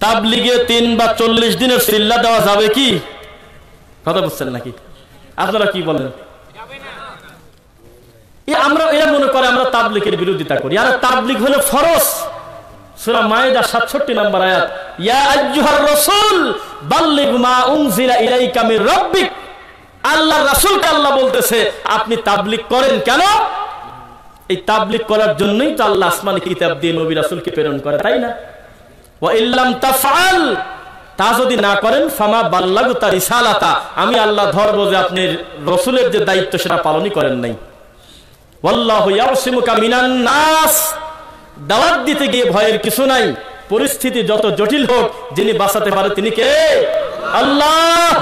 তাবলিগে 3 বা 40 দিনের সিল্লা দেওয়া যাবে কি? কথা বুঝছেন নাকি? আপনারা কি বলেন? আমরা এরা মনে করে আমরা তাবলিগের বিরোধিতা করি। আর তাবলিগ হলো ফরজ। সূরা মায়েদা 67 নম্বর আয়াত, ইয়া আইয়ুহার রাসূল বাল্লিগ মা উনজিলা ইলাইকা মির রাব্বিক। আল্লাহর রাসূলকে আল্লাহ বলতেছে আপনি তাবলিগ করেন কেন? এই তাবলিগ করার জন্যই তো আল্লাহ আসমানি কিতাব দিয়ে নবী রাসূলকে প্রেরণ করে, তাই না? ওয়া ইল্লাম তাফআল, তা যদি না করেন ফামা বাল্লাগতা রিসালাতা, আমি আল্লাহ ধরবো যে আপনি রাসূলের যে দায়িত্ব সেটা পালনই করেন নাই। ওয়াল্লাহু ইয়াসিমুকা মিনান নাস, দাওয়াত দিতে গিয়ে ভয়ের কিছু নাই। পরিস্থিতি যত জটিল হোক, যিনি বাঁচাতে পারে তিনি কে? আল্লাহ।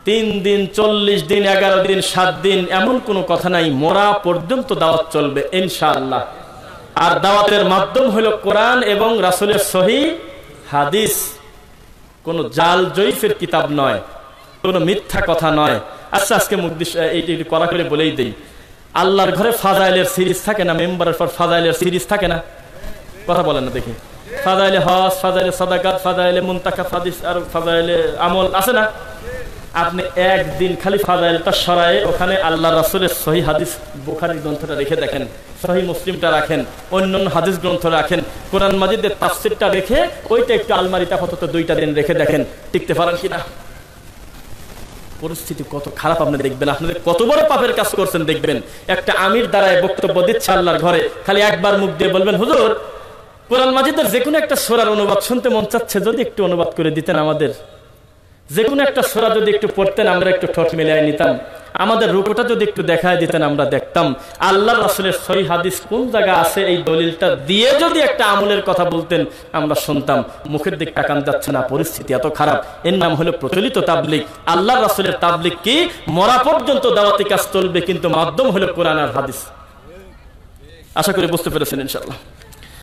3 দিন, 40 দিন, 11 দিন, 7 দিন এমন কোনো কথা নাই, মরা পর্যন্ত দাওয়াত চলবে ইনশাআল্লাহ। আর দাওয়াতের মাধ্যম হলো কোরআন এবং রাসূলের সহিহ হাদিস। কোনো জাল জয়ীফের কিতাব নয়, কোনো মিথ্যা কথা নয়। আচ্ছা, আজকে এইটি করা করে বলেই দেই, আল্লাহর ঘরে ফাজাইলের সিরিজ থাকে না? মেম্বারের পর ফাজাইলের সিরিজ থাকে না? কথা বলেন না দেখি। ফাজাইলে হজ, ফাজাইলে সাদাকাত, ফাজাইলে মুনতাকাফ হাদিস আর ফাজাইলে আমল আছে না? আপনি একদিন খালি ফাজাইলটা সরায়ে ওখানে আল্লাহ রাসূলের সহিহ হাদিস বুখারী গ্রন্থটা রেখে দেখেন, সহিহ মুসলিমটা রাখেন, অন্যান্য হাদিস গ্রন্থ রাখেন, কোরআন মাজিদের তাফসীরটা রেখে ওইটা একটু আলমারিতে আপাতত 2টা দিন রেখে দেখেন টিকতে পারেন কিনা। পরিস্থিতি কত খারাপ আপনি দেখবেন, আপনাদের কত বড় পাপের কাজ করছেন দেখবেন। একটা আমির দ্বারায় বক্তব্য দিচ্ছে আল্লাহর ঘরে, খালি একবার মুখ দিয়ে বলবেন, হুজুর কোরআন মাজিদের যে কোনো একটা সূরার অনুবাদ শুনতে মন চাচ্ছে, যদি একটু অনুবাদ করে দিতেন আমাদের। যে কোনো একটা সূরা যদি একটু পড়তেন আমরা একটু ঠোঁট মিলিয়ে নিতাম, আমাদের রুকুটা যদি একটু দেখায় দিতেন আমরা দেখতাম। আল্লাহর রাসূলের সহিহ হাদিস কোন জায়গা আছে এই দলিলটা দিয়ে যদি একটা আমলের কথা বলতেন আমরা শুনতাম। মুখের দিক তাকান যাচ্ছে না, পরিস্থিতি এত খারাপ। এর নাম হলো প্রচলিত তাবলিগ। আল্লাহর রাসূলের তাবলিগ কি? মরা পর্যন্ত দাওয়াতি কাজ চলবে, কিন্তু মাধ্যম হলো কোরআন আর হাদিস। আশা করি বুঝতে পেরেছেন ইনশাআল্লাহ।